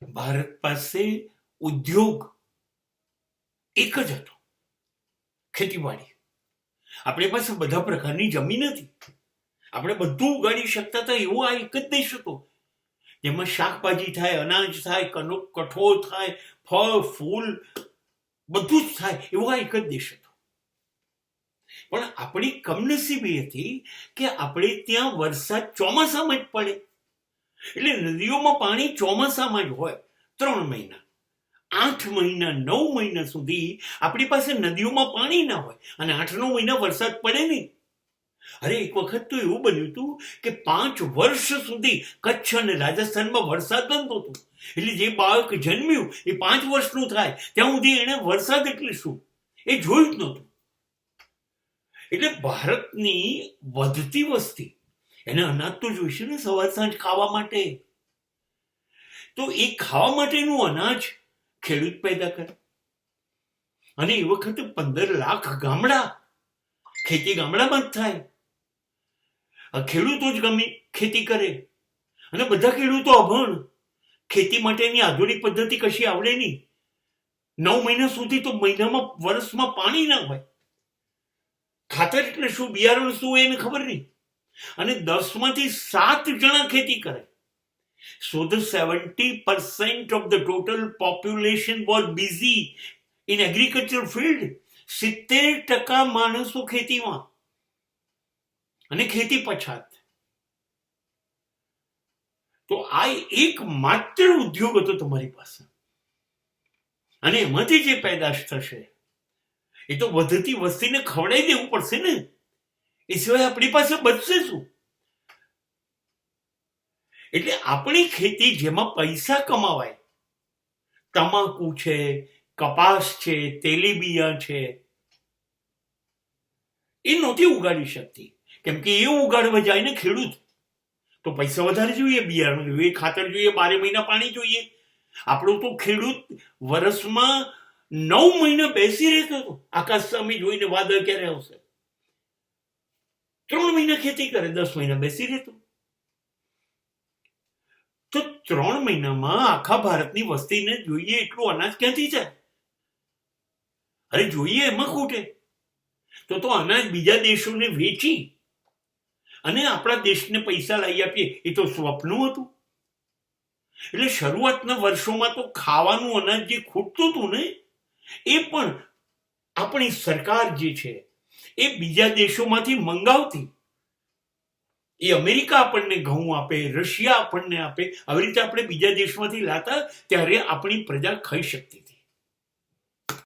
ભારત પાસે ઉદ્યોગ એક જ હતો, ખેતીવાડી. આપણી પાસે બધા પ્રકારની જમીન હતી, આપણે બધું ઉગાડી શકતા હતા. એવો આ એક જ દેશ હતો જેમાં શાકભાજી થાય, અનાજ થાય, કઠોળ થાય, ફળ ફૂલ બધું જ થાય, એવો આ એક જ દેશ હતો. પણ આપણી કમનસીબી હતી કે આપણે ત્યાં વરસાદ ચોમાસામાં જ પડે, એટલે નદીઓમાં પાણી ચોમાસામાં જ હોય. 3 મહિના, 8 મહિના, 9 મહિના સુધી આપણી પાસે નદીઓમાં પાણી ના હોય અને 8-9 મહિના વરસાદ પડે નહીં. અરે એક વખત તો એવું બન્યું હતું કે 5 વર્ષ સુધી કચ્છ અને રાજસ્થાનમાં વરસાદ નહોતો. એટલે જે બાળક જન્મ્યું એ 5 વર્ષનું થાય ત્યાં સુધી એને વરસાદ એટલે શું એ જોયું જ નહોતું. એટલે ભારતની વધતી વસ્તી, એને અનાજ તો જોઈશે ને સવાર સાંજ ખાવા માટે. તો એ ખાવા માટેનું અનાજ ખેડૂત પેદા કરે. અને એ વખતે 15 લાખ ગામડા, ખેતી ગામડામાં જ થાય. ખેડૂતો જ ખેતી કરે અને બધા ખેડૂતો અભણ. ખેતી માટેની આધુનિક પદ્ધતિ કશી આવડે નહીં. 9 મહિના સુધી તો મહિનામાં વર્ષમાં પાણી ના હોય. ખાતર એટલે શું, બિયારણ શું એને ખબર નહીં. અને 10 માંથી 7 જણા ખેતી કરે. So the 70% of the total population was busy in agricultural field. 70% માણસો ખેતીમાં અને ખેતી પછાત. તો આ એક માત્ર ઉદ્યોગ હતો તમારી પાસે, અને એમાંથી જે પેદાશ થશે એ તો વધતી વસ્તીને ખવડાવી દેવું પડશે ને. એ સિવાય આપણી પાસે બચશે શું? એટલે આપણી ખેતી જેમાં પૈસા કમાવાય, તમાકુ છે, કપાસ છે, તેલીબિયા છે, એ નહોતી ઉગાડી શકતી. કેમ કે એ ઉગાડવા જાય ને ખેડૂત તો પૈસા વધારે જોઈએ, બિયારણ જોઈએ, ખાતર જોઈએ, 12 મહિના પાણી જોઈએ. આપણો તો ખેડૂત વર્ષમાં 9 મહિના બેસી રહેતો હતો, આકાશ સામે જોઈને વાદળ ક્યારે આવશે. 3 મહિના ખેતી કરે, 10 મહિના બેસી રહેતો. તો 3 મહિનામાં આખા ભારતની વસ્તીને જોઈએ એટલું અનાજ ક્યાંથી જાય? અરે જોઈએ એમાં ખૂટે તો અનાજ બીજા દેશોને વેચી અને આપણા દેશને પૈસા લાવી આપીએ, એ તો સ્વપ્ન હતું. એટલે શરૂઆતના વર્ષોમાં તો ખાવાનું અનાજ જે ખૂટતું હતું ને, એ પણ આપણી સરકાર જે છે એ બીજા દેશોમાંથી મંગાવતી. એ અમેરિકા આપણને ઘઉં આપે, રશિયા આપણને આપે, આવી રીતે આપણે બીજા દેશમાંથી લાતા, ત્યારે આપણી પ્રજા ખાઈ શકતી.